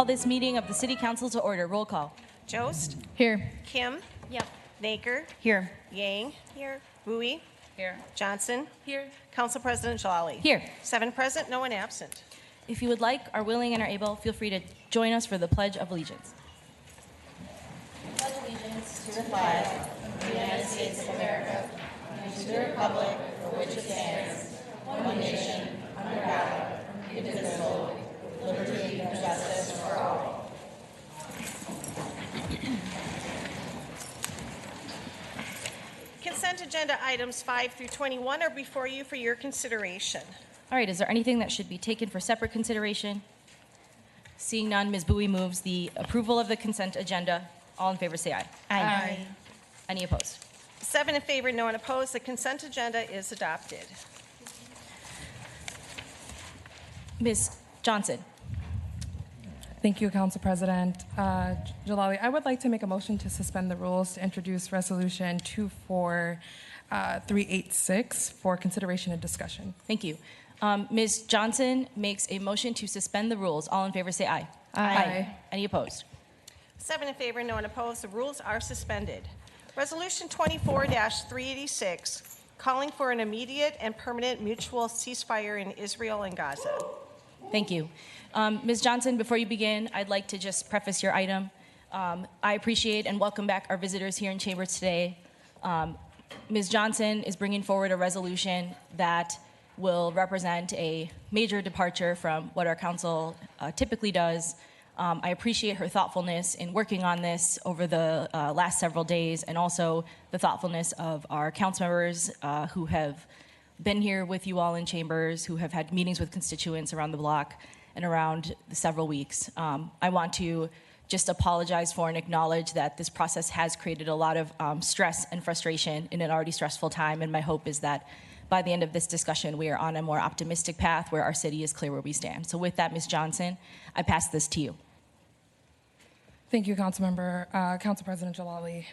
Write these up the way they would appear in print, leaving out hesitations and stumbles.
Call this meeting of the City Council to order. Roll call. Jost, Here. Kim, Yep. Naker, Here. Yang, here, Bowie, Here. Johnson, Here. Council President Jalali. Here. 7 present, no one absent. If you would like, are willing, and are able, feel free to join us for the Pledge of Allegiance. Pledge allegiance to the flag of the United States of America and to the republic for which it stands, one nation, under God, indivisible, with liberty and justice for all. Consent agenda items 5 through 21 are before you for your consideration. All right, is there anything that should be taken for separate consideration? Seeing none, Ms. Bowie moves the approval of the consent agenda. All in favor say aye. Aye. Any opposed? 7 in favor, no one opposed. The consent agenda is adopted. Ms. Johnson. Thank you, Council President. Jalali, I would like to make a motion to suspend the rules to introduce Resolution 24386 for consideration and discussion. Thank you. Ms. Johnson makes a motion to suspend the rules. All in favor say aye. Aye. Any opposed? 7 in favor, no one opposed. The rules are suspended. Resolution 24-386, calling for an immediate and permanent mutual ceasefire in Israel and Gaza. Thank you. Ms. Johnson, before you begin, I'd like to just preface your item. I appreciate and welcome back our visitors here in Chambers today. Ms. Johnson is bringing forward a resolution that will represent a major departure from what our council typically does. I appreciate her thoughtfulness in working on this over the last several days, and also the thoughtfulness of our council members who have been here with you all in Chambers, who have had meetings with constituents around the block and around the several weeks. I want to just apologize for and acknowledge that this process has created a lot of stress and frustration in an already stressful time, and my hope is that by the end of this discussion, we are on a more optimistic path where our city is clear where we stand. So with that, Ms. Johnson, I pass this to you. Thank you, Council President Jalali.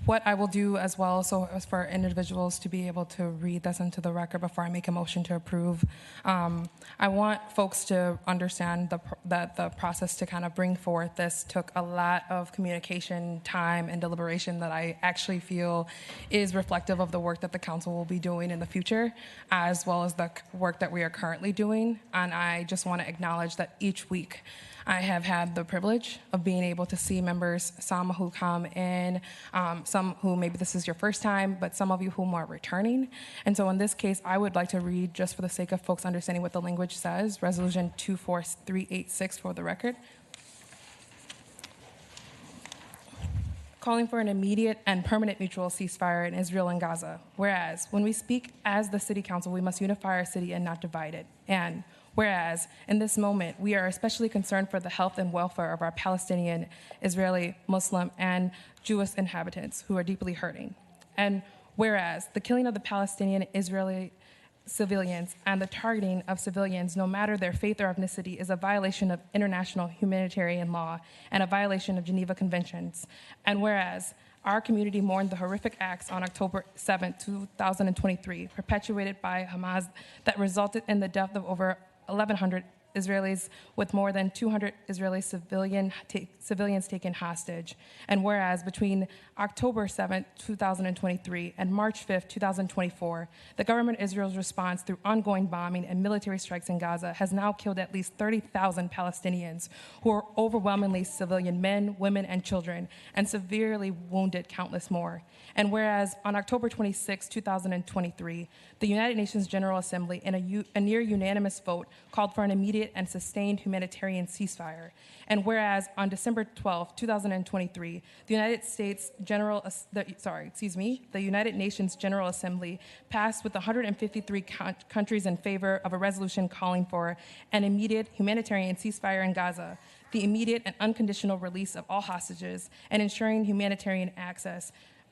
What I will do as well, so as for individuals to be able to read this into the record before I make a motion to approve, I want folks to understand that the process to kind of bring forth this took a lot of communication, time, and deliberation that I actually feel is reflective of the work that the council will be doing in the future, as well as the work that we are currently doing. And I just want to acknowledge that each week I have had the privilege of being able to see members, some who come in, some who maybe this is your first time, but some of you whom are returning. And so in this case, I would like to read, just for the sake of folks understanding what the language says, Resolution 24386 for the record. Calling for an immediate and permanent mutual ceasefire in Israel and Gaza. Whereas, when we speak as the City Council, we must unify our city and not divide it. And whereas, in this moment, we are especially concerned for the health and welfare of our Palestinian, Israeli, Muslim, and Jewish inhabitants who are deeply hurting. And whereas, the killing of the Palestinian, Israeli civilians and the targeting of civilians, no matter their faith or ethnicity, is a violation of international humanitarian law and a violation of Geneva Conventions. And whereas, our community mourned the horrific acts on October 7, 2023, perpetuated by Hamas that resulted in the death of over 1,100 Israelis, with more than 200 Israeli civilians taken hostage. And whereas between October 7, 2023 and March 5, 2024, the government of Israel's response through ongoing bombing and military strikes in Gaza has now killed at least 30,000 Palestinians, who are overwhelmingly civilian men, women, and children, and severely wounded countless more. And whereas on October 26, 2023, the United Nations General Assembly, in a near unanimous vote, called for an immediate and sustained humanitarian ceasefire. And whereas on December 12, 2023, the United Nations General Assembly passed with 153 countries in favor of a resolution calling for an immediate humanitarian ceasefire in Gaza, the immediate and unconditional release of all hostages, and ensuring humanitarian access.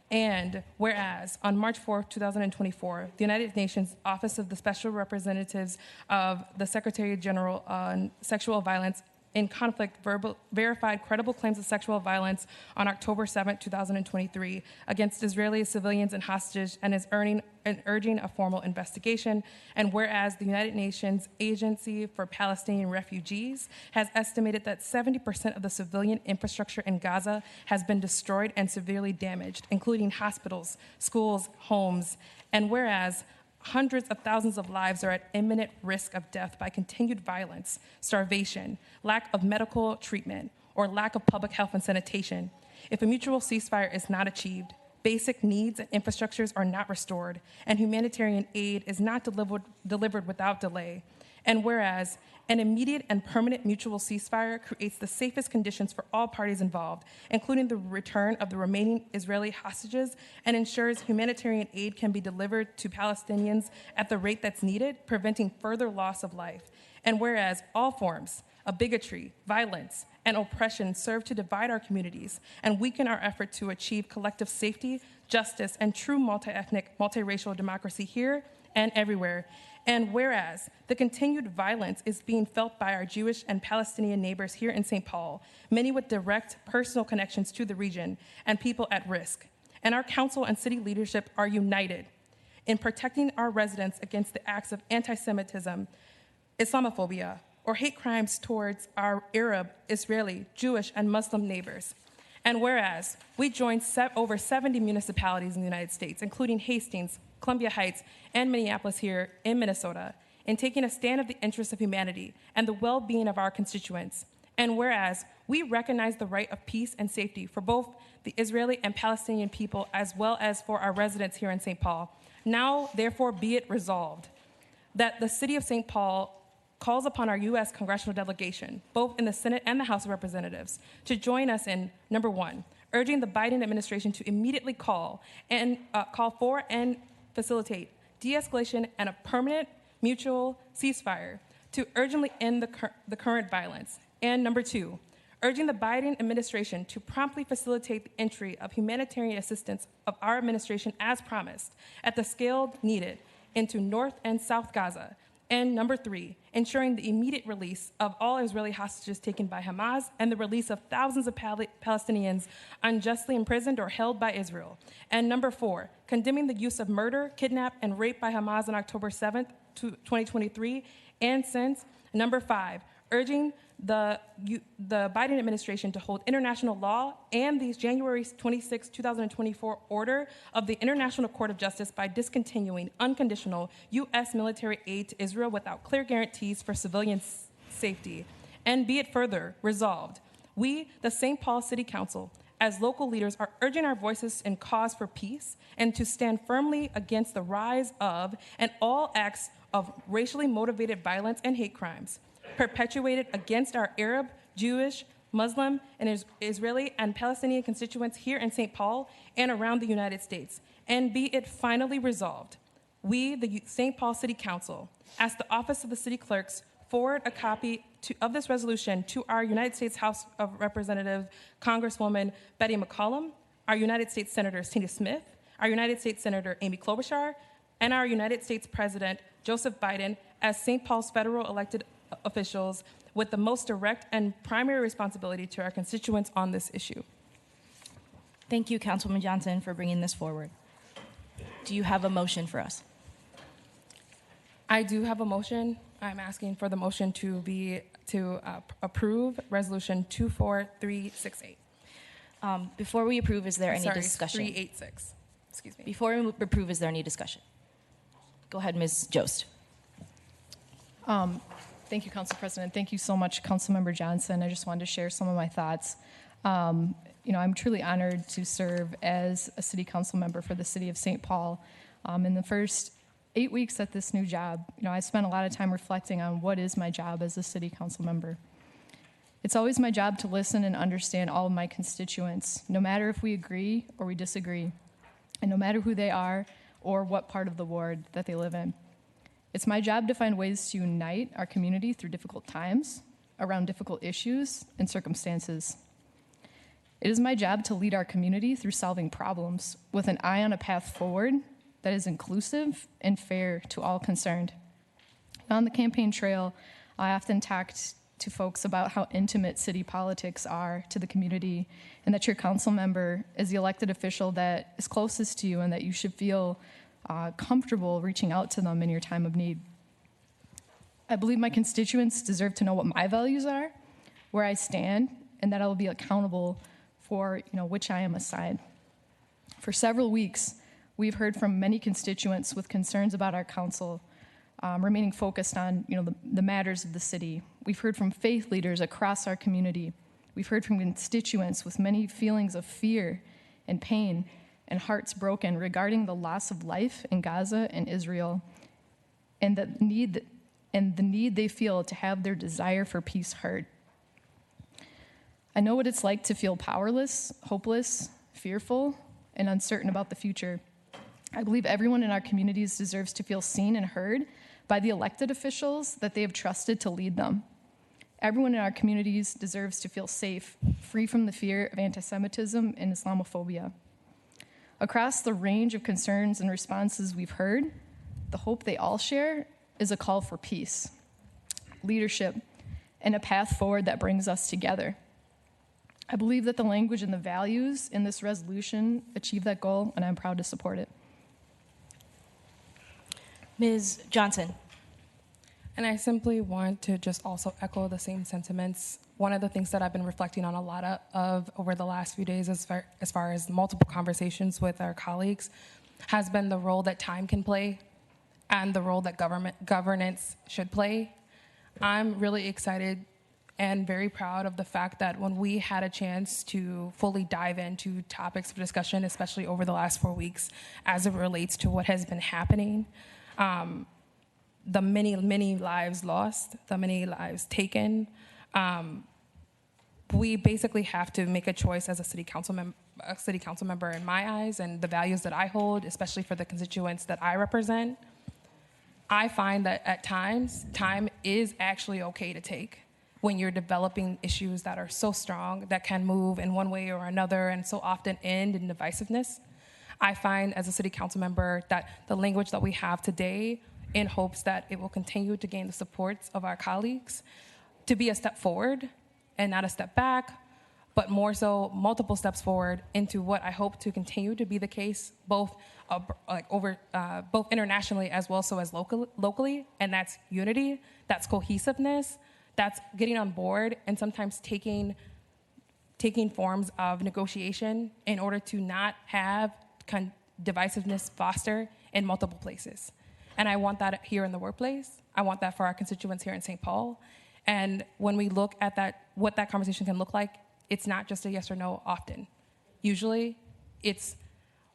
And whereas on March 4, 2024, the United Nations Office of the Special Representatives of the Secretary General on Sexual Violence in conflict verified credible claims of sexual violence on October 7, 2023, against Israeli civilians and hostages, and is urging a formal investigation. And whereas the United Nations Agency for Palestinian Refugees has estimated that 70% of the civilian infrastructure in Gaza has been destroyed and severely damaged, including hospitals, schools, homes. And whereas hundreds of thousands of lives are at imminent risk of death by continued violence, starvation, lack of medical treatment, or lack of public health and sanitation. If a mutual ceasefire is not achieved, basic needs and infrastructures are not restored, and humanitarian aid is not delivered without delay. And whereas an immediate and permanent mutual ceasefire creates the safest conditions for all parties involved, including the return of the remaining Israeli hostages, and ensures humanitarian aid can be delivered to Palestinians at the rate that's needed, preventing further loss of life. And whereas all forms of bigotry, violence, and oppression serve to divide our communities and weaken our effort to achieve collective safety, justice, and true multi-ethnic, multiracial democracy here and everywhere. And whereas the continued violence is being felt by our Jewish and Palestinian neighbors here in St. Paul, many with direct personal connections to the region and people at risk. And our council and city leadership are united in protecting our residents against the acts of anti-Semitism, Islamophobia, or hate crimes towards our Arab, Israeli, Jewish, and Muslim neighbors. And whereas we joined over 70 municipalities in the United States, including Hastings, Columbia Heights, and Minneapolis here in Minnesota, in taking a stand of the interests of humanity and the well-being of our constituents. And whereas we recognize the right of peace and safety for both the Israeli and Palestinian people, as well as for our residents here in St. Paul, now therefore be it resolved that the city of St. Paul calls upon our U.S. congressional delegation, both in the Senate and the House of Representatives, to join us in, number one, urging the Biden administration to immediately call for and facilitate de-escalation and a permanent mutual ceasefire to urgently end the current violence. And number two, urging the Biden administration to promptly facilitate the entry of humanitarian assistance of our administration as promised at the scale needed into North and South Gaza. And number three, ensuring the immediate release of all Israeli hostages taken by Hamas and the release of thousands of Palestinians unjustly imprisoned or held by Israel. And number four, condemning the use of murder, kidnap, and rape by Hamas on October 7th, 2023, and since. Number five, urging the Biden administration to hold international law and the January 26, 2024 order of the International Court of Justice by discontinuing unconditional U.S. military aid to Israel without clear guarantees for civilian safety. And be it further resolved, we, the St. Paul City Council, as local leaders, are urging our voices in cause for peace and to stand firmly against the rise of and all acts of racially motivated violence and hate crimes perpetuated against our Arab, Jewish, Muslim, and Israeli and Palestinian constituents here in St. Paul and around the United States. And be it finally resolved, we, the St. Paul City Council, ask the Office of the City Clerks forward a copy of this resolution to our United States House of Representatives Congresswoman Betty McCollum, our United States Senator Tina Smith, our United States Senator Amy Klobuchar, and our United States President Joseph Biden as St. Paul's federal elected officials with the most direct and primary responsibility to our constituents on this issue. Thank you, Councilwoman Johnson, for bringing this forward. Do you have a motion for us? I do have a motion. I'm asking for the motion to approve Resolution 24368. Before we approve, is there any Sorry, discussion? 386. Excuse me. Before we approve, is there any discussion? Go ahead, Ms. Jost. Thank you, Council President. Thank you so much, Councilmember Johnson. I just wanted to share some of my thoughts. I'm truly honored to serve as a city council member for the city of St. Paul. In the first 8 weeks at this new job, I spent a lot of time reflecting on what is my job as a city council member. It's always my job to listen and understand all of my constituents, no matter if we agree or we disagree, and no matter who they are or what part of the ward that they live in. It's my job to find ways to unite our community through difficult times, around difficult issues and circumstances. It is my job to lead our community through solving problems with an eye on a path forward that is inclusive and fair to all concerned. On the campaign trail, I often talked to folks about how intimate city politics are to the community, and that your council member is the elected official that is closest to you and that you should feel comfortable reaching out to them in your time of need. I believe my constituents deserve to know what my values are, where I stand, and that I will be accountable for which I am assigned. For several weeks, we've heard from many constituents with concerns about our council remaining focused on the matters of the city. We've heard from faith leaders across our community. We've heard from constituents with many feelings of fear and pain and hearts broken regarding the loss of life in Gaza and Israel, and the need they feel to have their desire for peace heard. I know what it's like to feel powerless, hopeless, fearful, and uncertain about the future. I believe everyone in our communities deserves to feel seen and heard by the elected officials that they have trusted to lead them. Everyone in our communities deserves to feel safe, free from the fear of anti-Semitism and Islamophobia. Across the range of concerns and responses we've heard, the hope they all share is a call for peace, leadership, and a path forward that brings us together. I believe that the language and the values in this resolution achieve that goal, and I'm proud to support it. Ms. Johnson. And I simply want to just also echo the same sentiments. One of the things that I've been reflecting on a lot of over the last few days as far as multiple conversations with our colleagues has been the role that time can play and the role that governance should play. I'm really excited and very proud of the fact that when we had a chance to fully dive into topics of discussion, especially over the last 4 weeks, as it relates to what has been happening, the many lives lost, the many lives taken, we basically have to make a choice as a city council member in my eyes, and the values that I hold, especially for the constituents that I represent. I find that at times, time is actually okay to take when you're developing issues that are so strong, that can move in one way or another, and so often end in divisiveness. I find as a city council member that the language that we have today, in hopes that it will continue to gain the supports of our colleagues, to be a step forward and not a step back, but more so multiple steps forward into what I hope to continue to be the case, both both internationally as well so as locally, and that's unity, that's cohesiveness, that's getting on board and sometimes taking forms of negotiation in order to not have divisiveness foster in multiple places. And I want that here in the workplace. I want that for our constituents here in St. Paul. And when we look at that, what that conversation can look like, it's not just a yes or no often. Usually, it's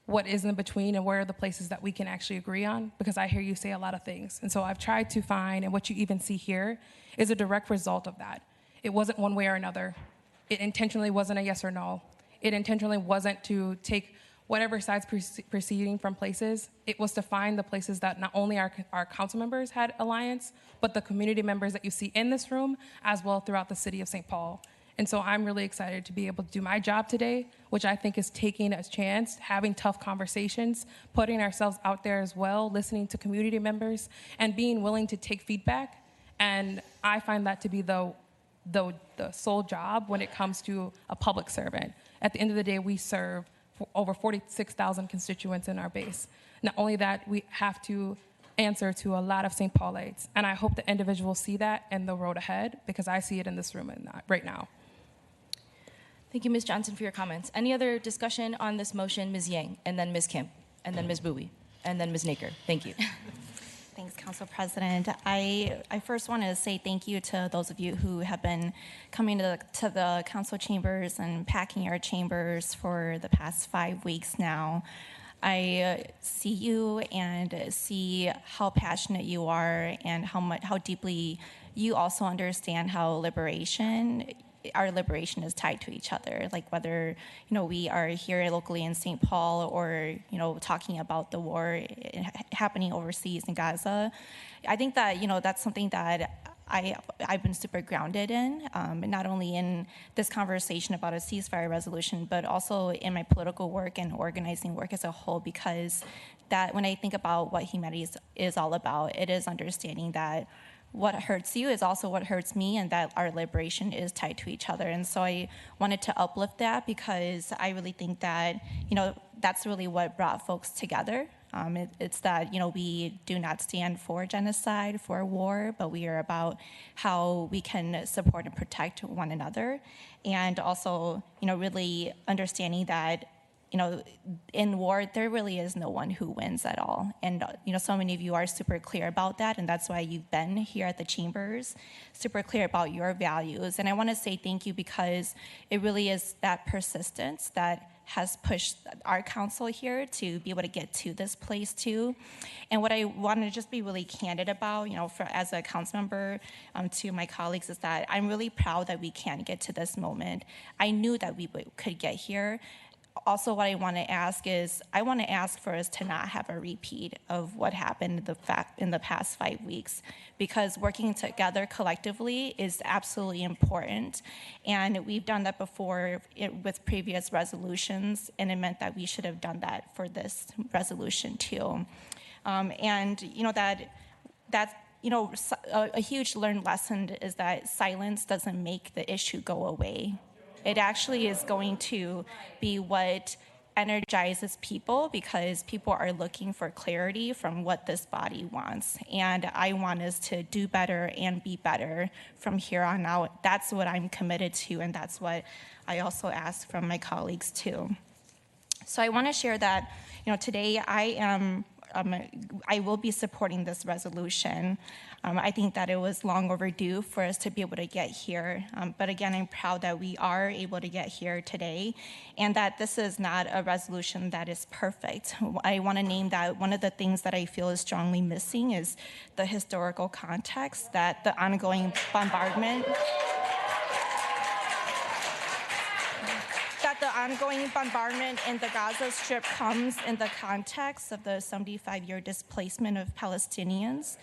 what is in between and where are the places that we can actually agree on, because I hear you say a lot of things. And so I've tried to find, and what you even see here is a direct result of that. It wasn't one way or another. It intentionally wasn't a yes or no. It intentionally wasn't to take whatever sides proceeding from places. It was to find the places that not only our council members had alliance, but the community members that you see in this room, as well throughout the city of St. Paul. And so I'm really excited to be able to do my job today, which I think is taking a chance, having tough conversations, putting ourselves out there as well, listening to community members, and being willing to take feedback. And I find that to be the sole job when it comes to a public servant. At the end of the day, we serve over 46,000 constituents in our base. Not only that, we have to answer to a lot of St. Paulites. And I hope the individuals see that in the road ahead, because I see it in this room right now. Thank you, Ms. Johnson, for your comments. Any other discussion on this motion? Ms. Yang, and then Ms. Kim, and then Ms. Bowie, and then Ms. Naker. Thank you. Thanks, Council President. I first want to say thank you to those of you who have been coming to the council chambers and packing your chambers for the past 5 weeks now. I see you and see how passionate you are and how deeply you also understand how our liberation is tied to each other. Like whether we are here locally in St. Paul or talking about the war happening overseas in Gaza, I think that that's something that I've been super grounded in, not only in this conversation about a ceasefire resolution, but also in my political work and organizing work as a whole, because that when I think about what humanity is all about, it is understanding that what hurts you is also what hurts me, and that our liberation is tied to each other. And so I wanted to uplift that because I really think that, that's really what brought folks together. It's that, we do not stand for genocide, for war, but we are about how we can support and protect one another. And also, really understanding that, in war, there really is no one who wins at all. And, so many of you are super clear about that, and that's why you've been here at the chambers, super clear about your values. And I want to say thank you because it really is that persistence that has pushed our council here to be able to get to this place too. And what I want to just be really candid about, as a council member to my colleagues, is that I'm really proud that we can get to this moment. I knew that we could get here. Also, what I want to ask is, I want to ask for us to not have a repeat of what happened in the past 5 weeks, because working together collectively is absolutely important. And we've done that before with previous resolutions, and it meant that we should have done that for this resolution too. A huge learned lesson is that silence doesn't make the issue go away. It actually is going to be what energizes people, because people are looking for clarity from what this body wants. And I want us to do better and be better from here on out. That's what I'm committed to, and that's what I also ask from my colleagues too. So I want to share that, today I will be supporting this resolution. I think that it was long overdue for us to be able to get here. But again, I'm proud that we are able to get here today, and that this is not a resolution that is perfect. I want to name that one of the things that I feel is strongly missing is the historical context that the ongoing bombardment in the Gaza Strip comes in the context of the 75-year displacement of Palestinians.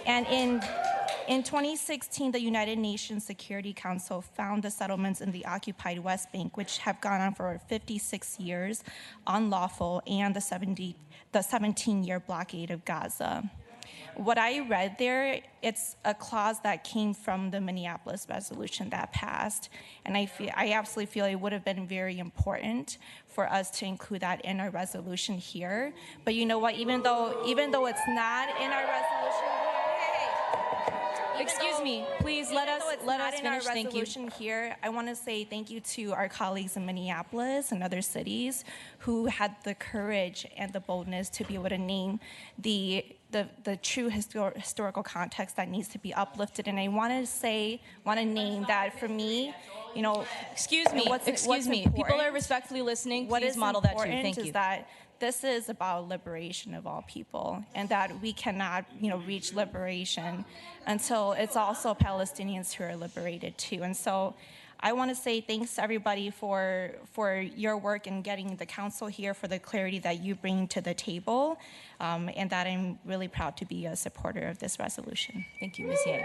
And in 2016, the United Nations Security Council found the settlements in the occupied West Bank, which have gone on for 56 years, unlawful, and the 17-year blockade of Gaza. What I read there, it's a clause that came from the Minneapolis resolution that passed, and I absolutely feel it would have been very important for us to include that in our resolution here. But you know what? Even though it's not in our resolution here, Excuse me, please let us finish. Thank you. Here, I want to say thank you to our colleagues in Minneapolis and other cities who had the courage and the boldness to be able to name the true historical context that needs to be uplifted. And I want to name that for me, Excuse me. People are respectfully listening. Please model that too. Thank you. Is that this is about liberation of all people, and that we cannot, reach liberation until it's also Palestinians who are liberated too. And so I want to say thanks to everybody for your work in getting the council here, for the clarity that you bring to the table, and that I'm really proud to be a supporter of this resolution. Thank you, Ms. Yang.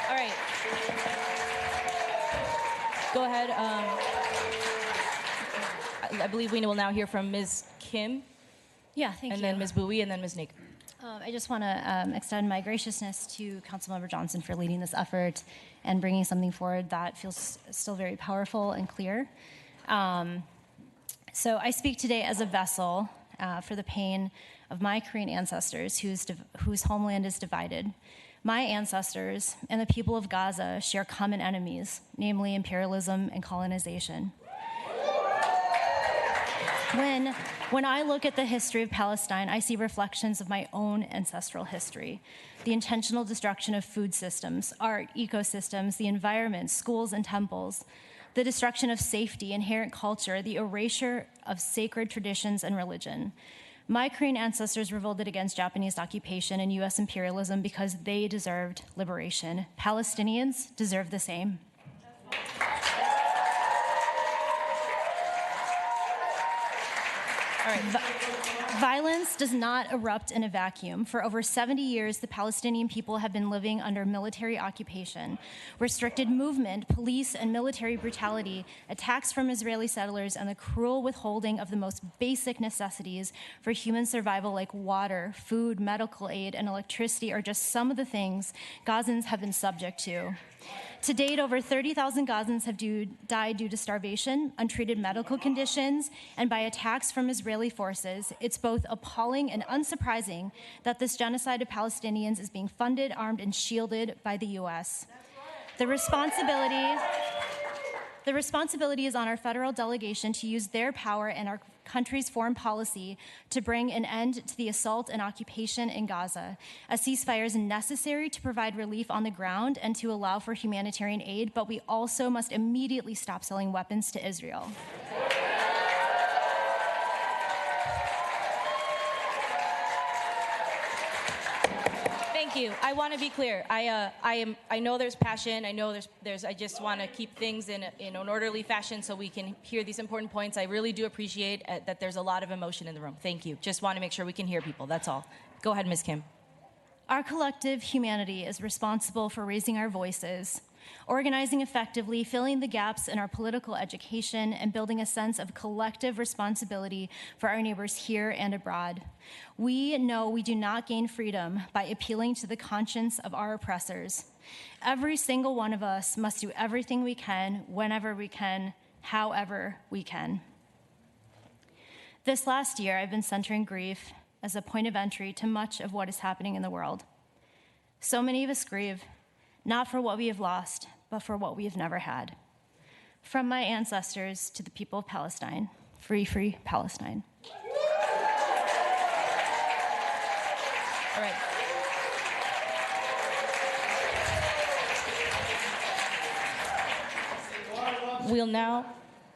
All right. Go ahead. I believe we will now hear from Ms. Kim, Yeah, thank you. and then Ms. Bowie, and then Ms. Naker. I just want to extend my graciousness to Councilmember Johnson for leading this effort and bringing something forward that feels still very powerful and clear. So I speak today as a vessel for the pain of my Korean ancestors whose homeland is divided. My ancestors and the people of Gaza share common enemies, namely imperialism and colonization. When I look at the history of Palestine, I see reflections of my own ancestral history. The intentional destruction of food systems, art, ecosystems, the environment, schools and temples, the destruction of safety, inherent culture, the erasure of sacred traditions and religion. My Korean ancestors revolted against Japanese occupation and US imperialism because they deserved liberation. Palestinians deserve the same. All right. Violence does not erupt in a vacuum. For over 70 years, the Palestinian people have been living under military occupation. Restricted movement, police and military brutality, attacks from Israeli settlers, and the cruel withholding of the most basic necessities for human survival like water, food, medical aid, and electricity are just some of the things Gazans have been subject to. To date, over 30,000 Gazans have died due to starvation, untreated medical conditions, and by attacks from Israeli forces. It's both appalling and unsurprising that this genocide of Palestinians is being funded, armed, and shielded by the U.S. The responsibility is on our federal delegation to use their power and our country's foreign policy to bring an end to the assault and occupation in Gaza. A ceasefire is necessary to provide relief on the ground and to allow for humanitarian aid, but we also must immediately stop selling weapons to Israel. Thank you. I want to be clear. I know there's passion. I know there's. I just want to keep things in an orderly fashion so we can hear these important points. I really do appreciate that there's a lot of emotion in the room. Thank you. Just want to make sure we can hear people. That's all. Go ahead, Ms. Kim. Our collective humanity is responsible for raising our voices, organizing effectively, filling the gaps in our political education, and building a sense of collective responsibility for our neighbors here and abroad. We know we do not gain freedom by appealing to the conscience of our oppressors. Every single one of us must do everything we can, whenever we can, however we can. This last year, I've been centering grief as a point of entry to much of what is happening in the world. So many of us grieve, not for what we have lost, but for what we have never had. From my ancestors to the people of Palestine, free, free Palestine. All right. We'll now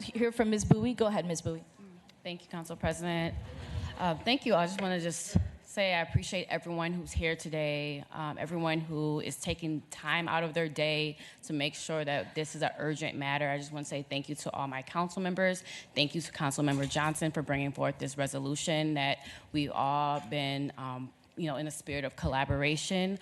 hear from Ms. Bowie. Go ahead, Ms. Bowie. Thank you, Council President. Thank you. I just want to say I appreciate everyone who's here today, everyone who is taking time out of their day to make sure that this is an urgent matter. I just want to say thank you to all my council members. Thank you to Councilmember Johnson for bringing forth this resolution that we've all been in a spirit of collaboration,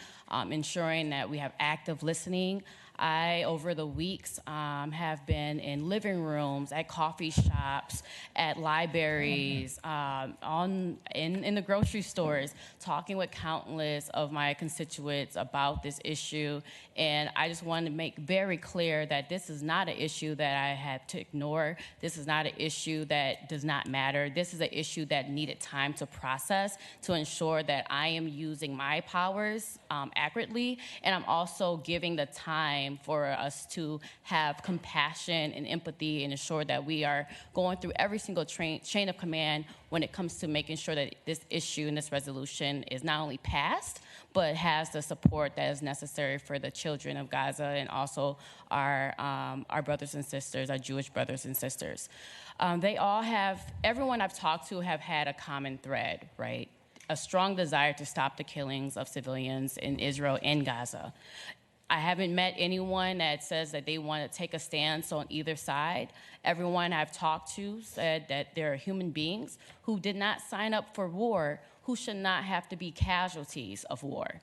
ensuring that we have active listening. I, over the weeks, have been in living rooms, at coffee shops, at libraries, in the grocery stores, talking with countless of my constituents about this issue. And I just want to make very clear that this is not an issue that I had to ignore. This is not an issue that does not matter. This is an issue that needed time to process to ensure that I am using my powers accurately, and I'm also giving the time for us to have compassion and empathy and ensure that we are going through every single chain of command when it comes to making sure that this issue and this resolution is not only passed, but has the support that is necessary for the children of Gaza and also our brothers and sisters, our Jewish brothers and sisters. Everyone I've talked to have had a common thread, right? A strong desire to stop the killings of civilians in Israel and Gaza. I haven't met anyone that says that they want to take a stance on either side. Everyone I've talked to said that there are human beings who did not sign up for war who should not have to be casualties of war.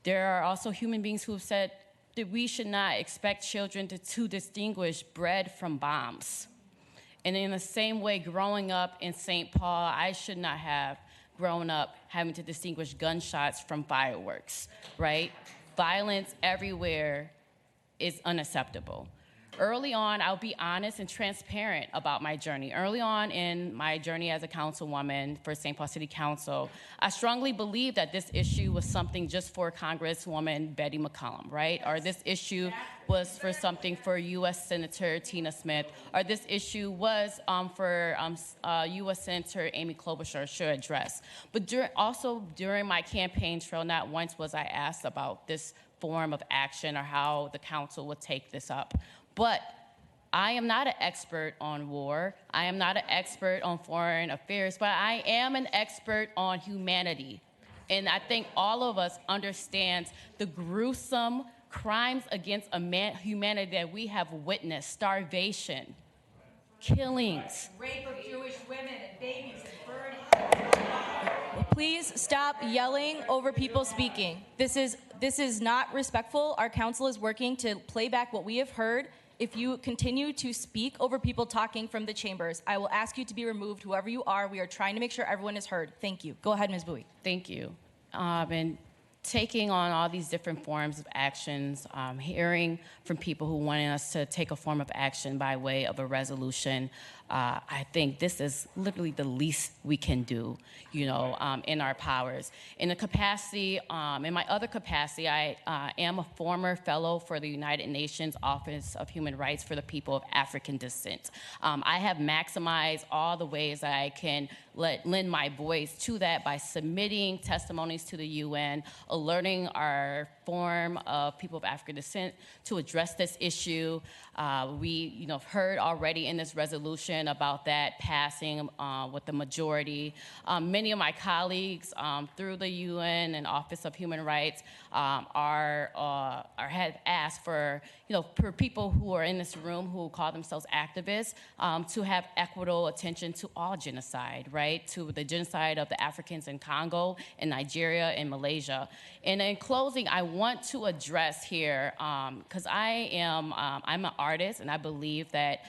There are also human beings who have said that we should not expect children to distinguish bread from bombs. And in the same way, growing up in St. Paul, I should not have grown up having to distinguish gunshots from fireworks, right? Violence everywhere is unacceptable. Early on, I'll be honest and transparent about my journey. Early on in my journey as a councilwoman for St. Paul City Council, I strongly believed that this issue was something just for Congresswoman Betty McCollum, right? Or this issue was for something for U.S. Senator Tina Smith, or this issue was for U.S. Senator Amy Klobuchar should address. But during my campaign trail, not once was I asked about this form of action or how the council would take this up. But I am not an expert on war. I am not an expert on foreign affairs, but I am an expert on humanity. And I think all of us understand the gruesome crimes against humanity that we have witnessed: starvation, killings, rape of Jewish women and babies and burning. Please stop yelling over people speaking. This is not respectful. Our council is working to play back what we have heard. If you continue to speak over people talking from the chambers, I will ask you to be removed, whoever you are. We are trying to make sure everyone is heard. Thank you. Go ahead, Ms. Bowie. Thank you. And taking on all these different forms of actions, hearing from people who want us to take a form of action by way of a resolution, I think this is literally the least we can do, in our powers. In a capacity, in my other capacity, I am a former fellow for the United Nations Office of Human Rights for the People of African Descent. I have maximized all the ways that I can lend my voice to that by submitting testimonies to the UN, alerting our Forum of People of African Descent to address this issue. We, heard already in this resolution about that passing with the majority. Many of my colleagues through the UN and Office of Human Rights have asked for, for people who are in this room who call themselves activists to have equitable attention to all genocide, right? To the genocide of the Africans in Congo, in Nigeria, and Malaysia. And in closing, I want to address here, because I'm an artist, and I believe that,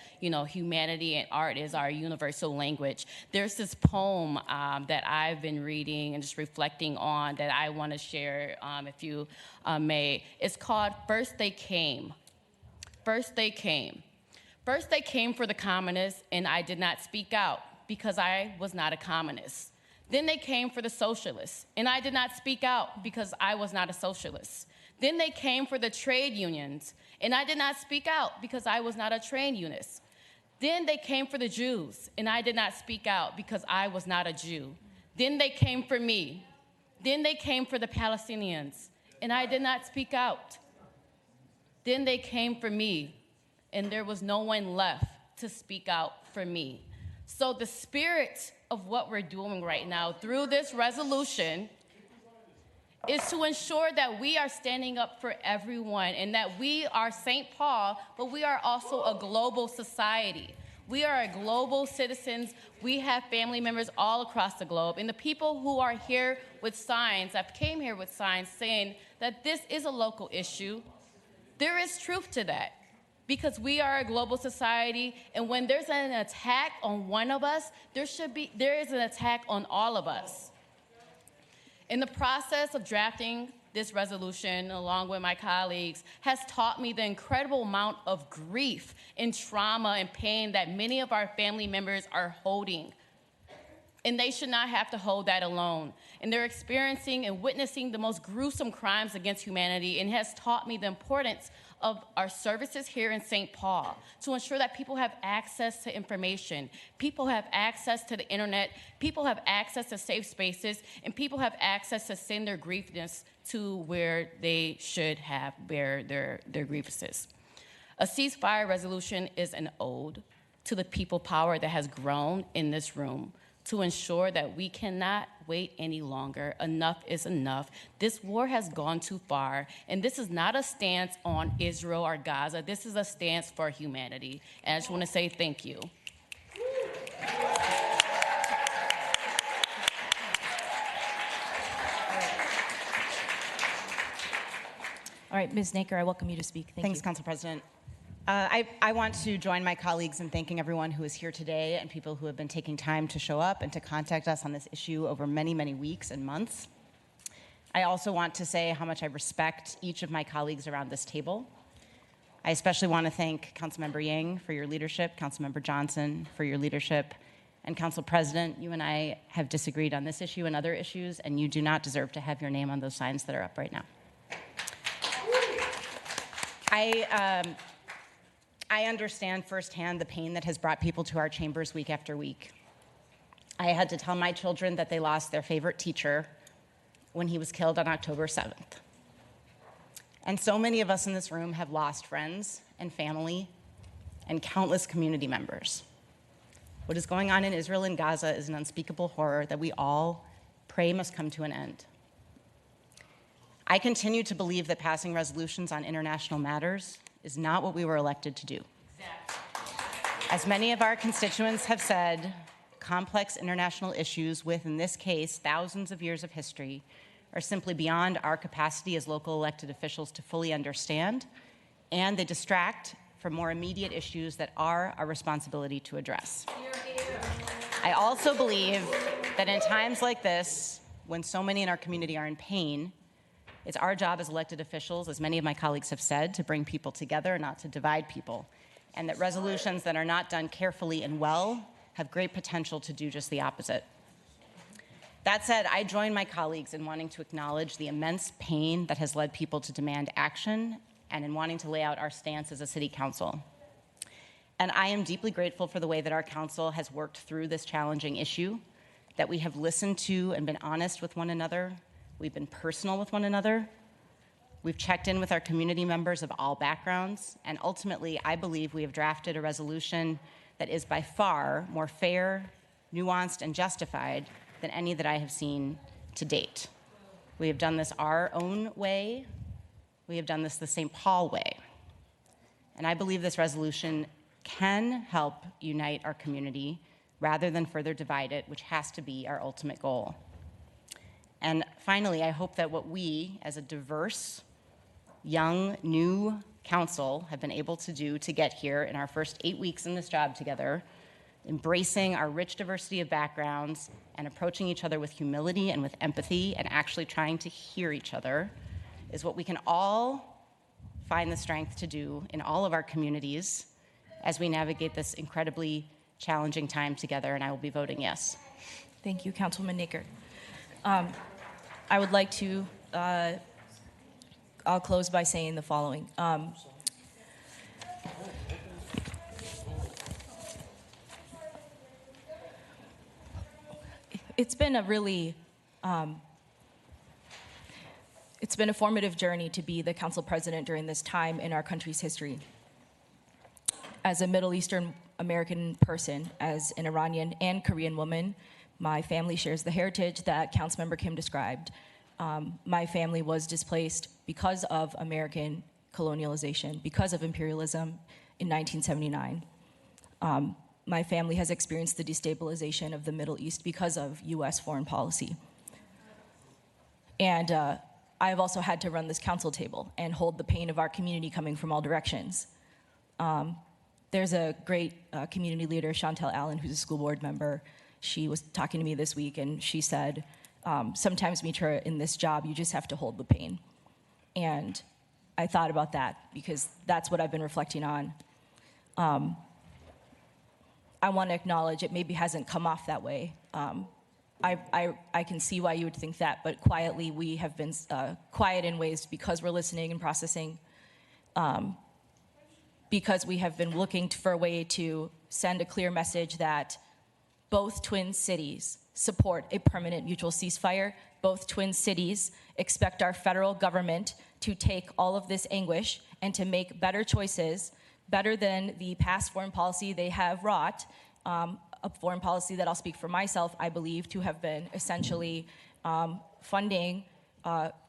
humanity and art is our universal language. There's this poem that I've been reading and just reflecting on that I want to share, if you may. It's called First They Came. First they came. First they came for the communists, and I did not speak out because I was not a communist. Then they came for the socialists, and I did not speak out because I was not a socialist. Then they came for the trade unions, and I did not speak out because I was not a trade unionist. Then they came for the Jews, and I did not speak out because I was not a Jew. Then they came for me. Then they came for the Palestinians, and I did not speak out. Then they came for me, and there was no one left to speak out for me. So the spirit of what we're doing right now through this resolution is to ensure that we are standing up for everyone and that we are St. Paul, but we are also a global society. We are a global citizens. We have family members all across the globe. And the people who are here with signs, that came here with signs saying that this is a local issue, there is truth to that. Because we are a global society, and when there's an attack on one of us, there is an attack on all of us. In the process of drafting this resolution, along with my colleagues, has taught me the incredible amount of grief and trauma and pain that many of our family members are holding. And they should not have to hold that alone. And they're experiencing and witnessing the most gruesome crimes against humanity, and has taught me the importance of our services here in St. Paul to ensure that people have access to information, people have access to the internet, people have access to safe spaces, and people have access to send their grievances to where they should have bear their grievances. A ceasefire resolution is an ode to the people power that has grown in this room to ensure that we cannot wait any longer. Enough is enough. This war has gone too far, and this is not a stance on Israel or Gaza. This is a stance for humanity. And I just want to say thank you. All right, Ms. Naker, I welcome you to speak. Thank Thanks, you. Council President. I want to join my colleagues in thanking everyone who is here today and people who have been taking time to show up and to contact us on this issue over many, many weeks and months. I also want to say how much I respect each of my colleagues around this table. I especially want to thank Councilmember Yang for your leadership, Councilmember Johnson for your leadership, and Council President, you and I have disagreed on this issue and other issues, and you do not deserve to have your name on those signs that are up right now. I understand firsthand the pain that has brought people to our chambers week after week. I had to tell my children that they lost their favorite teacher when he was killed on October 7th. And so many of us in this room have lost friends and family and countless community members. What is going on in Israel and Gaza is an unspeakable horror that we all pray must come to an end. I continue to believe that passing resolutions on international matters is not what we were elected to do. As many of our constituents have said, complex international issues with, in this case, thousands of years of history, are simply beyond our capacity as local elected officials to fully understand, and they distract from more immediate issues that are our responsibility to address. I also believe that in times like this, when so many in our community are in pain, it's our job as elected officials, as many of my colleagues have said, to bring people together, not to divide people, and that resolutions that are not done carefully and well have great potential to do just the opposite. That said, I join my colleagues in wanting to acknowledge the immense pain that has led people to demand action and in wanting to lay out our stance as a city council. And I am deeply grateful for the way that our council has worked through this challenging issue, that we have listened to and been honest with one another. We've been personal with one another. We've checked in with our community members of all backgrounds. And ultimately, I believe we have drafted a resolution that is by far more fair, nuanced, and justified than any that I have seen to date. We have done this our own way. We have done this the St. Paul way. And I believe this resolution can help unite our community rather than further divide it, which has to be our ultimate goal. And finally, I hope that what we, as a diverse, young, new council, have been able to do to get here in our first 8 weeks in this job together, embracing our rich diversity of backgrounds and approaching each other with humility and with empathy and actually trying to hear each other, is what we can all find the strength to do in all of our communities as we navigate this incredibly challenging time together, and I will be voting yes. Thank you, Councilwoman Naker. I would like to, I'll close by saying the following. It's been a really, it's been a formative journey to be the council president during this time in our country's history. As a Middle Eastern American person, as an Iranian and Korean woman, my family shares the heritage that Councilmember Kim described. My family was displaced because of American colonialization, because of imperialism in 1979. My family has experienced the destabilization of the Middle East because of US foreign policy. And I've also had to run this council table and hold the pain of our community coming from all directions. There's a great community leader, Chantel Allen, who's a school board member. She was talking to me this week, and she said, sometimes, Mitra, in this job, you just have to hold the pain. And I thought about that because that's what I've been reflecting on. I want to acknowledge it maybe hasn't come off that way. I can see why you would think that, but quietly we have been quiet in ways because we're listening and processing, because we have been looking for a way to send a clear message that both twin cities support a permanent mutual ceasefire. Both twin cities expect our federal government to take all of this anguish and to make better choices, better than the past foreign policy they have wrought, a foreign policy that I'll speak for myself, I believe, to have been essentially funding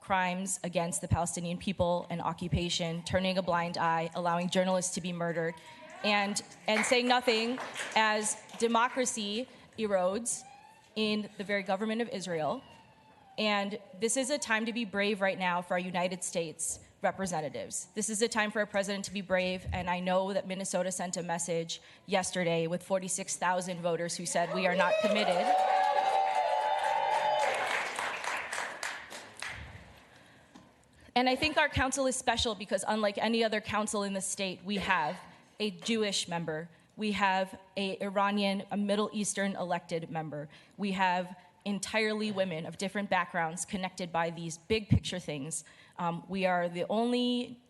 crimes against the Palestinian people and occupation, turning a blind eye, allowing journalists to be murdered, and saying nothing as democracy erodes in the very government of Israel. And this is a time to be brave right now for our United States representatives. This is a time for a president to be brave, and I know that Minnesota sent a message yesterday with 46,000 voters who said we are not committed. And I think our council is special because unlike any other council in the state, we have a Jewish member. We have a Iranian, a Middle Eastern elected member. We have entirely women of different backgrounds connected by these big picture things. We are the only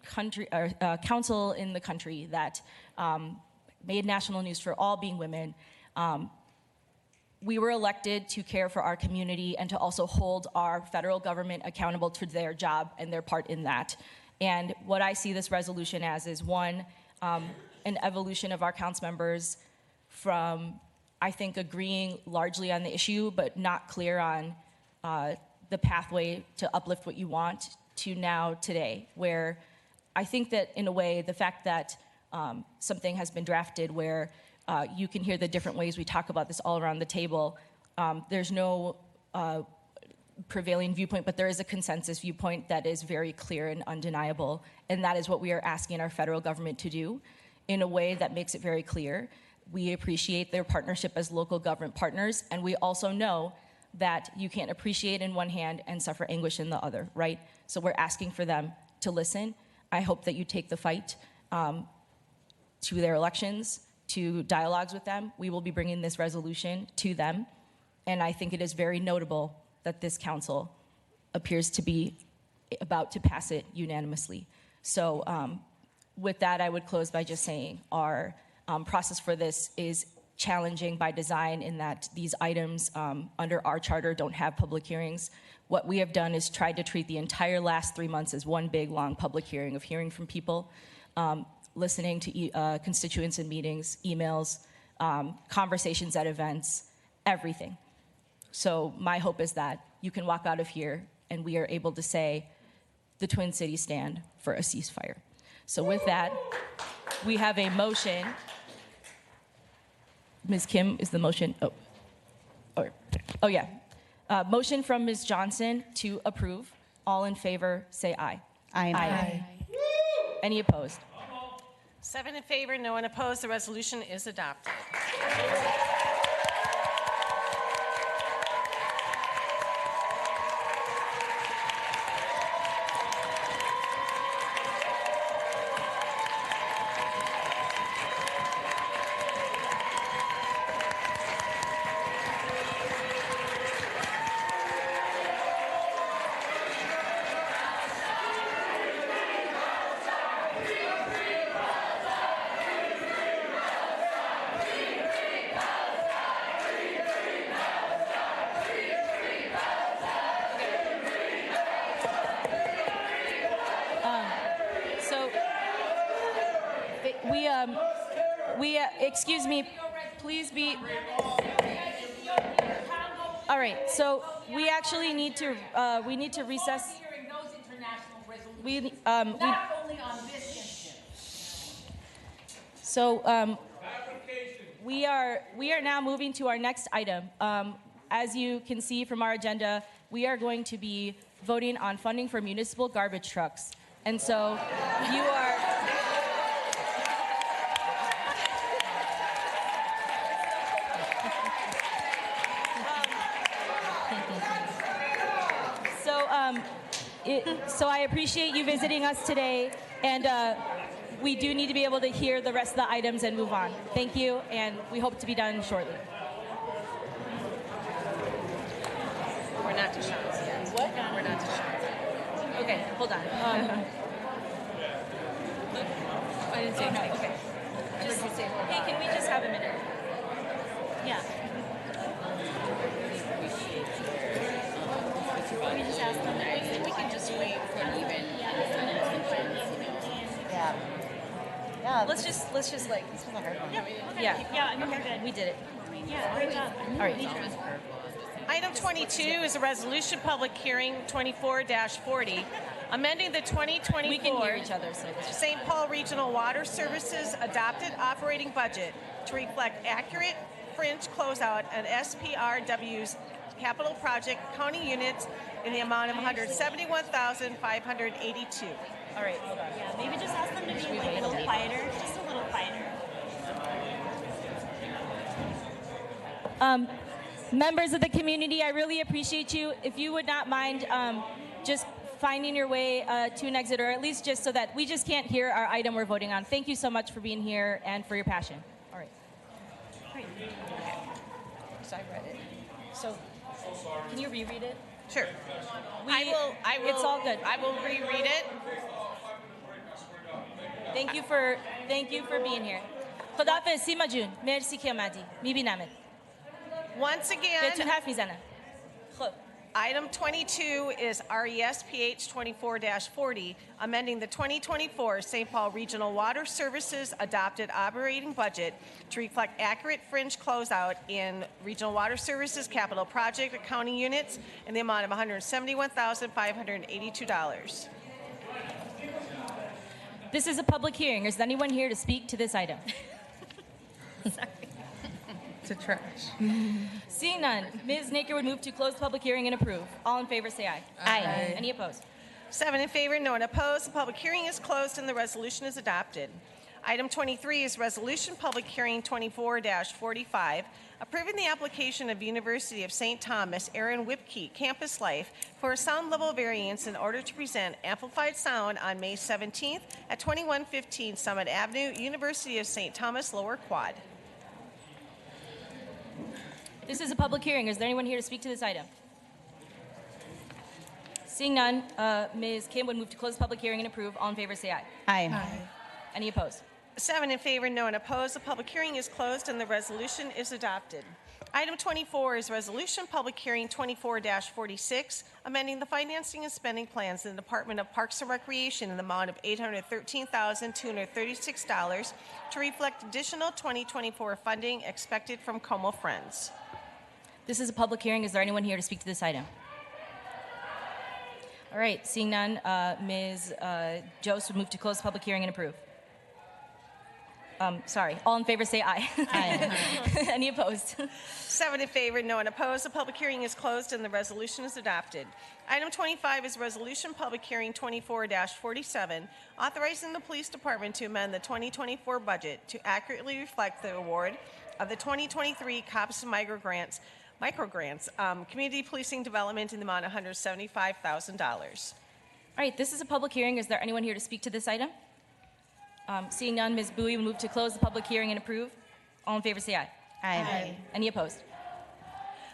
council in the country that made national news for all being women. We were elected to care for our community and to also hold our federal government accountable to their job and their part in that. And what I see this resolution as is one, an evolution of our council members from, I think, agreeing largely on the issue, but not clear on the pathway to uplift what you want, to now today, where I think that in a way, the fact that something has been drafted where You can hear the different ways we talk about this all around the table. There's no prevailing viewpoint, but there is a consensus viewpoint that is very clear and undeniable, and that is what we are asking our federal government to do in a way that makes it very clear. We appreciate their partnership as local government partners, and we also know that you can't appreciate in one hand and suffer anguish in the other, right? So we're asking for them to listen. I hope that you take the fight to their elections, to dialogues with them. We will be bringing this resolution to them, and I think it is very notable that this council appears to be about to pass it unanimously. So with that, I would close by just saying our process for this is challenging by design in that these items under our charter don't have public hearings. What we have done is tried to treat the entire last 3 months as one big, long public hearing of hearing from people, listening to constituents in meetings, emails, conversations at events, everything. So my hope is that you can walk out of here and we are able to say the Twin Cities stand for a ceasefire. So with that, we have a motion. Ms. Kim is the motion. Oh yeah. Motion from Ms. Johnson to approve. All in favor, say aye. Aye. Any opposed? 7 in favor, no one opposed. The resolution is adopted. Excuse me, please be. All right, so we actually need to recess. We are now moving to our next item. As you can see from our agenda, we are going to be voting on funding for municipal garbage trucks, and so you are. So I appreciate you visiting us today, and we do need to be able to hear the rest of the items and move on. Thank you, and we hope to be done shortly. We're not to Sean's yet. What? We're not to Sean's yet. Okay, hold on. I didn't say no. Okay. Hey, can we just have a minute? Yeah. We just ask them to exit. We can just wait for an even. Yeah. Let's just like. This was a hard one. Yeah. I mean, we're good. We did it. Yeah, great job. All right. Item 22 is a resolution public hearing 24-40, amending the 2024 We can hear each other, so let's just. St. Paul Regional Water Services adopted operating budget to reflect accurate fringe closeout and SPRW's capital project county units in the amount of $171,582. All right, hold on. Yeah, maybe just ask them to be like a little quieter. Just a little quieter. Members of the community, I really appreciate you. If you would not mind just finding your way to an exit, or at least just so that we just can't hear our item we're voting on. Thank you so much for being here and for your passion. All right. Great. So I read it. So can you reread it? Sure. I will. It's all good. I will reread it. Thank you for being here. خداحافظ سیما جون. مرسی که اومدی. میبینمت. Once بهتون again, حرف میزنم. خب. item 22 is RESPH 24-40, amending the 2024 St. Paul Regional Water Services adopted operating budget to reflect accurate fringe closeout in Regional Water Services capital project accounting units in the amount of $171,582. This is a public hearing. Is anyone here to speak to this item? Sorry. To trash. Seeing none, Ms. Naker would move to close the public hearing and approve. All in favor, say aye. Aye. Any opposed? 7 in favor, no one opposed. The public hearing is closed and the resolution is adopted. Item 23 is Resolution Public Hearing 24-45, approving the application of University of St. Thomas Aaron Whipke Campus Life for a sound level variance in order to present amplified sound on May 17th at 2115 Summit Avenue, University of St. Thomas Lower Quad. This is a public hearing. Is there anyone here to speak to this item? Seeing none, Ms. Kim would move to close the public hearing and approve. All in favor, say aye. Aye. Any opposed? 7 in favor, no one opposed. The public hearing is closed and the resolution is adopted. Item 24 is Resolution Public Hearing 24-46, amending the financing and spending plans in the Department of Parks and Recreation in the amount of $813,236 to reflect additional 2024 funding expected from Como Friends. This is a public hearing. Is there anyone here to speak to this item? All right, seeing none, Ms. Jost would move to close the public hearing and approve. Sorry, all in favor say aye. Aye. Any opposed? 7 in favor, no one opposed. The public hearing is closed and the resolution is adopted. Item 25 is Resolution Public Hearing 24-47, authorizing the Police Department to amend the 2024 budget to accurately reflect the award of the 2023 COPS and micro grants, community policing development in the amount of $175,000. All right, this is a public hearing. Is there anyone here to speak to this item? Seeing none, Ms. Bowie will move to close the public hearing and approve. All in favor say aye. Aye. Any opposed?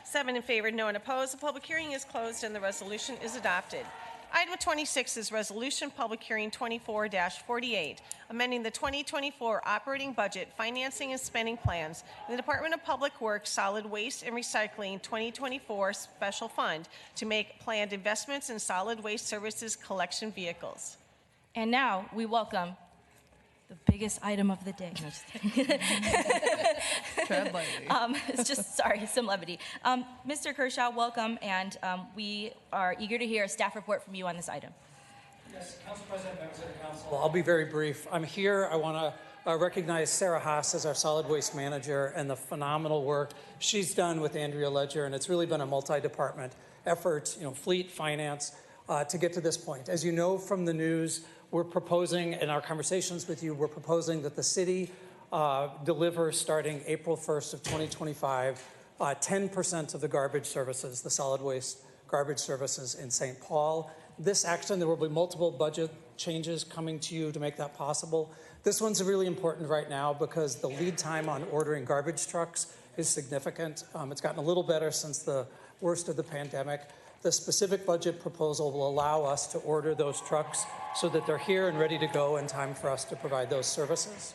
7 in favor, no one opposed. The public hearing is closed and the resolution is adopted. Item 26 is Resolution Public Hearing 24-48, amending the 2024 operating budget, financing and spending plans in the Department of Public Works Solid Waste and Recycling 2024 Special Fund to make planned investments in solid waste services collection vehicles. And now we welcome the biggest item of the day. No, just kidding. Tread lightly. It's just, sorry, some levity. Mr. Kershaw, welcome, and we are eager to hear a staff report from you on this item. Yes, Council President, members of the council. I'll be very brief. I'm here. I want to recognize Sarah Haas as our solid waste manager and the phenomenal work she's done with Andrea Ledger, and it's really been a multi-department effort, fleet, finance, to get to this point. As you know from the news, we're proposing, in our conversations with you, we're proposing that the city deliver starting April 1st of 2025, 10% of the garbage services, the solid waste garbage services in St. Paul. This action, there will be multiple budget changes coming to you to make that possible. This one's really important right now because the lead time on ordering garbage trucks is significant. It's gotten a little better since the worst of the pandemic. The specific budget proposal will allow us to order those trucks so that they're here and ready to go in time for us to provide those services.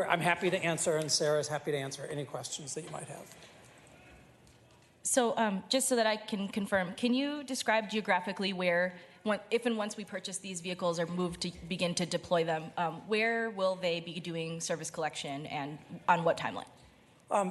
I'm happy to answer, and Sarah's happy to answer any questions that you might have. So just so that I can confirm, can you describe geographically where, if and once we purchase these vehicles or move to begin to deploy them, where will they be doing service collection and on what timeline?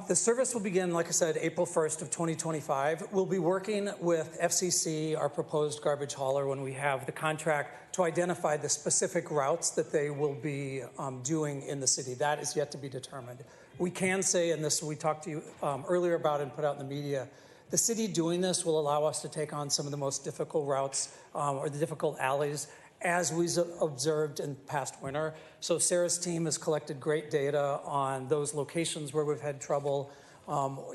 The service will begin, like I said, April 1st of 2025. We'll be working with FCC, our proposed garbage hauler, when we have the contract to identify the specific routes that they will be doing in the city. That is yet to be determined. We can say, and this we talked to you earlier about and put out in the media, the city doing this will allow us to take on some of the most difficult routes or the difficult alleys as we observed in past winter. So Sarah's team has collected great data on those locations where we've had trouble,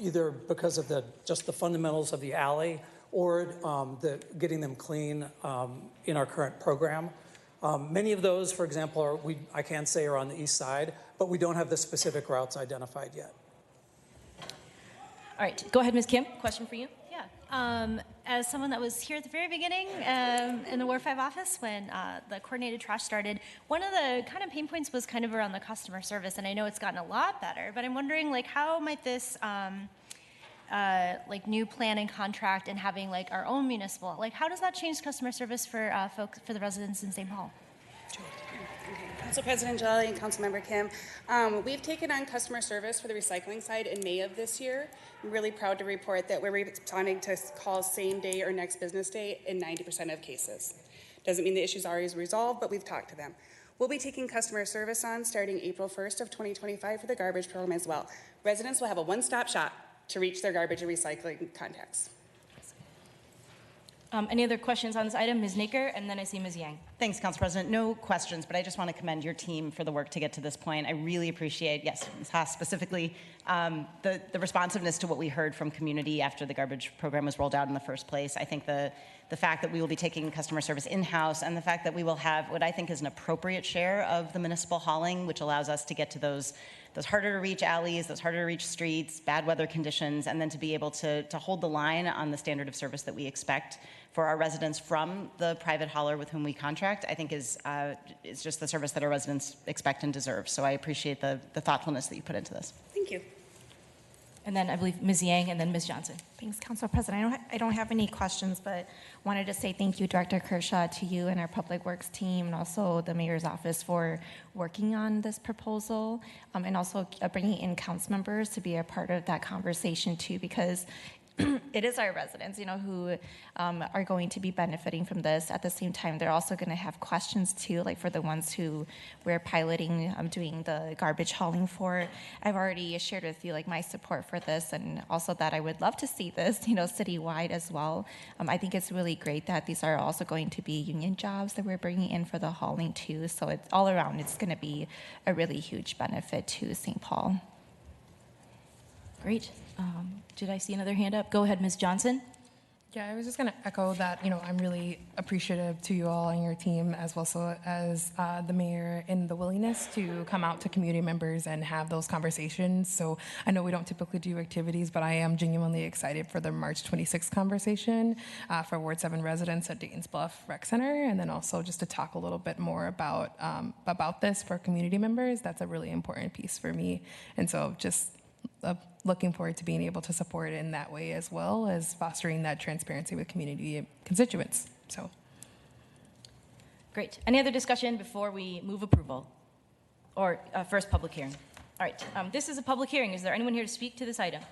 either because of just the fundamentals of the alley or getting them clean in our current program. Many of those, for example, I can say are on the east side, but we don't have the specific routes identified yet. All right, go ahead, Ms. Kim. Question for you. Yeah. As someone that was here at the very beginning in the Ward 5 office when the coordinated trash started, one of the kind of pain points was kind of around the customer service, and I know it's gotten a lot better, but I'm wondering, how might this new plan and contract and having our own municipal, how does that change customer service for for the residents in St. Paul? Council President Jalali and Councilmember Kim, we've taken on customer service for the recycling side in May of this year. I'm really proud to report that we're responding to calls same day or next business day in 90% of cases. Doesn't mean the issue's always resolved, but we've talked to them. We'll be taking customer service on starting April 1st of 2025 for the garbage program as well. Residents will have a one-stop shop to reach their garbage and recycling contacts. Any other questions on this item? Ms. Naker, and then I see Ms. Yang. Thanks, Council President. No questions, but I just want to commend your team for the work to get to this point. I really appreciate, yes, Ms. Haas specifically, the responsiveness to what we heard from community after the garbage program was rolled out in the first place. I think the fact that we will be taking customer service in-house and the fact that we will have what I think is an appropriate share of the municipal hauling, which allows us to get to those harder to reach alleys, those harder to reach streets, bad weather conditions, and then to be able to hold the line on the standard of service that we expect for our residents from the private hauler with whom we contract, I think is just the service that our residents expect and deserve. So I appreciate the thoughtfulness that you put into this. Thank you. And then I believe Ms. Yang, and then Ms. Johnson. Thanks, Council President. I don't have any questions, but wanted to say thank you, Director Kershaw, to you and our Public Works team, and also the Mayor's Office for working on this proposal, and also bringing in council members to be a part of that conversation too, because it is our residents, who are going to be benefiting from this. At the same time, they're also going to have questions too, like for the ones who we're piloting, doing the garbage hauling for. I've already shared with you my support for this, and also that I would love to see this, citywide as well. I think it's really great that these are also going to be union jobs that we're bringing in for the hauling too. So it's all around, it's going to be a really huge benefit to St. Paul. Great. Did I see another hand up? Go ahead, Ms. Johnson. Yeah, I was just going to echo that, I'm really appreciative to you all and your team, as well as the mayor, in the willingness to come out to community members and have those conversations. So I know we don't typically do activities, but I am genuinely excited for the March 26th conversation for Ward 7 residents at Dayton's Bluff Rec Center, and then also just to talk a little bit more about this for community members. That's a really important piece for me. And so just looking forward to being able to support in that way, as well as fostering that transparency with community constituents. So, great. Any other discussion before we move approval? Or first public hearing? All right. This is a public hearing. Is there anyone here to speak to this item?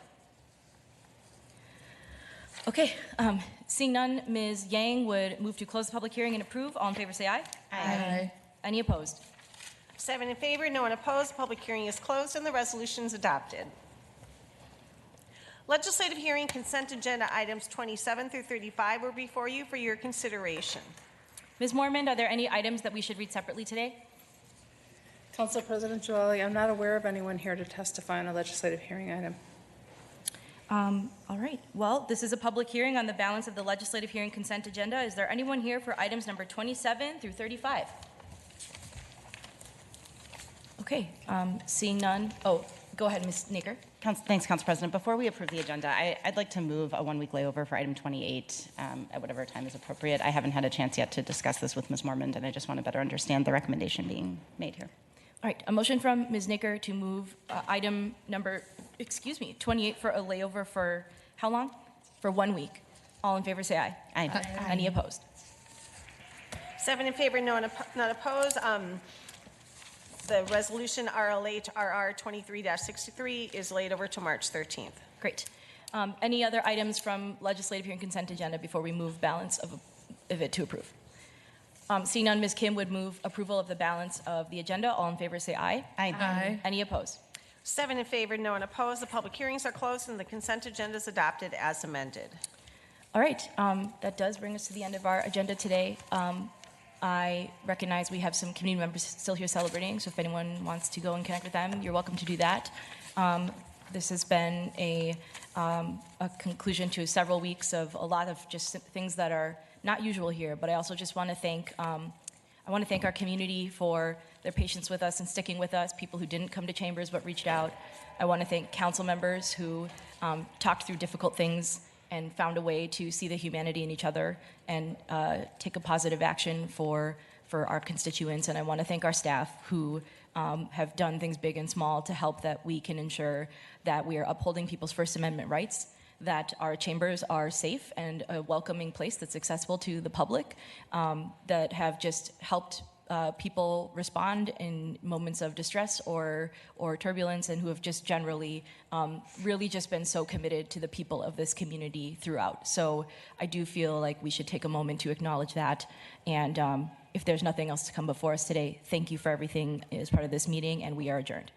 Okay. Seeing none, Ms. Yang would move to close the public hearing and approve. All in favor say aye. Aye. Any opposed? 7 in favor, no one opposed. Public hearing is closed and the resolution is adopted. Legislative hearing consent agenda items 27 through 35 were before you for your consideration. Ms. Mormon, are there any items that we should read separately today? Council President Jalali, I'm not aware of anyone here to testify on a legislative hearing item. All right. Well, this is a public hearing on the balance of the legislative hearing consent agenda. Is there anyone here for items number 27 through 35? Okay. Seeing none. Oh, go ahead, Ms. Naker. Thanks, Council President. Before we approve the agenda, I'd like to move a one-week layover for item 28 at whatever time is appropriate. I haven't had a chance yet to discuss this with Ms. Mormon, and I just want to better understand the recommendation being made here. All right. A motion from Ms. Naker to move item number, 28 for a layover for how long? For 1 week. All in favor say aye. Aye. Any opposed? 7 in favor, none opposed. The resolution RLH RR 23-63 is laid over to March 13th. Great. Any other items from legislative hearing consent agenda before we move balance of it to approve? Seeing none, Ms. Kim would move approval of the balance of the agenda. All in favor say aye. Aye. Any opposed? 7 in favor, no one opposed. The public hearings are closed and the consent agenda is adopted as amended. All right. That does bring us to the end of our agenda today. I recognize we have some community members still here celebrating, so if anyone wants to go and connect with them, you're welcome to do that. This has been a conclusion to several weeks of a lot of just things that are not usual here, but I also just want to thank our community for their patience with us and sticking with us, people who didn't come to Chambers but reached out. I want to thank council members who talked through difficult things and found a way to see the humanity in each other and take a positive action for our constituents. And I want to thank our staff who have done things big and small to help that we can ensure that we are upholding people's First Amendment rights, that our chambers are safe and a welcoming place that's accessible to the public, that have just helped people respond in moments of distress or turbulence, and who have just generally really just been so committed to the people of this community throughout. So I do feel like we should take a moment to acknowledge that. And If there's nothing else to come before us today, thank you for everything as part of this meeting, and we are adjourned.